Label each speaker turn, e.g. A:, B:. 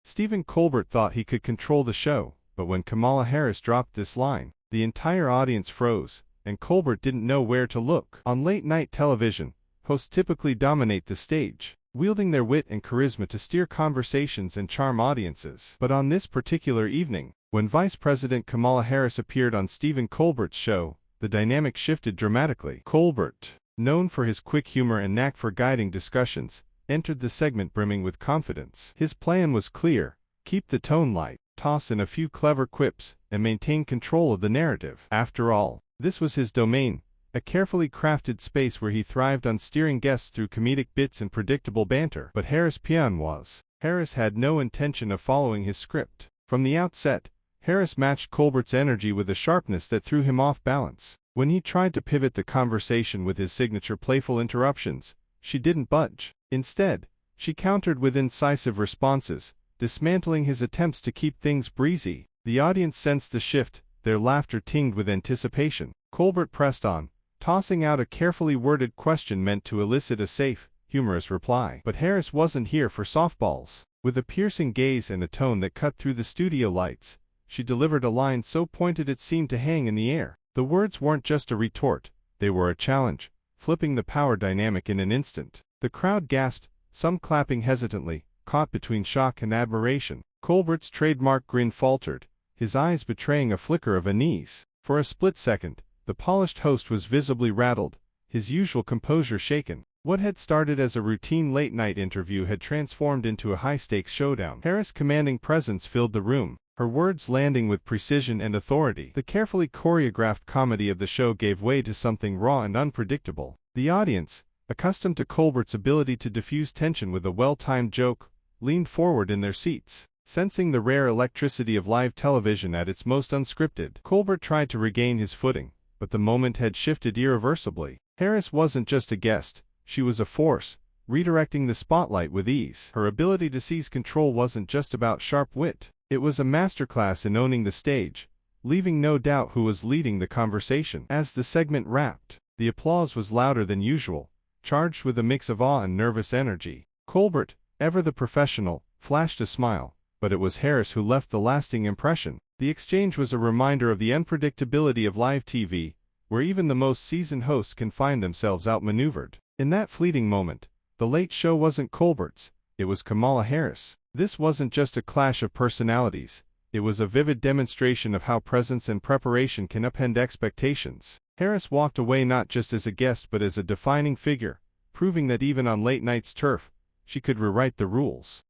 A: Stephen Colbert thought he could control the show, but when Kamala Harris dropped this line, the entire audience froze, and Colbert didn't know where to look. On late-night television, hosts typically dominate the stage, wielding their wit and charisma to steer conversations and charm audiences. But on this particular evening, when Vice President Kamala Harris appeared on Stephen Colbert's show, the dynamic shifted dramatically. Colbert, known for his quick humor and knack for guiding discussions, entered the segment brimming with confidence. His plan was clear: keep the tone light, toss in a few clever quips, and maintain control of the narrative. After all, this was his domain, a carefully crafted space where he thrived on steering guests through comedic bits and predictable banter. But Harris had no intention of following his script. From the outset, Harris matched Colbert's energy with a sharpness that threw him off balance. When he tried to pivot the conversation with his signature playful interruptions, she didn't budge. Instead, she countered with incisive responses, dismantling his attempts to keep things breezy. The audience sensed the shift, their laughter tinged with anticipation. Colbert pressed on, tossing out a carefully worded question meant to elicit a safe, humorous reply. But Harris wasn't here for softballs. With a piercing gaze and a tone that cut through the studio lights, she delivered a line so pointed it seemed to hang in the air. The words weren't just a retort, they were a challenge, flipping the power dynamic in an instant. The crowd gasped, some clapping hesitantly, caught between shock and admiration. Colbert's trademark grin faltered, his eyes betraying a flicker of unease. For a split second, the polished host was visibly rattled, his usual composure shaken. What had started as a routine late-night interview had transformed into a high-stakes showdown. Harris' commanding presence filled the room, her words landing with precision and authority. The carefully choreographed comedy of the show gave way to something raw and unpredictable. The audience, accustomed to Colbert's ability to diffuse tension with a well-timed joke, leaned forward in their seats, sensing the rare electricity of live television at its most unscripted. Colbert tried to regain his footing, but the moment had shifted irreversibly. Harris wasn't just a guest, she was a force, redirecting the spotlight with ease. Her ability to seize control wasn't just about sharp wit. It was a masterclass in owning the stage, leaving no doubt who was leading the conversation. As the segment wrapped, the applause was louder than usual, charged with a mix of awe and nervous energy. Colbert, ever the professional, flashed a smile, but it was Harris who left the lasting impression. The exchange was a reminder of the unpredictability of live TV, where even the most seasoned hosts can find themselves outmaneuvered. In that fleeting moment, the Late Show wasn't Colbert's, it was Kamala Harris. This wasn't just a clash of personalities, it was a vivid demonstration of how presence and preparation can upend expectations. Harris walked away not just as a guest but as a defining figure, proving that even on late night's turf, she could rewrite the rules.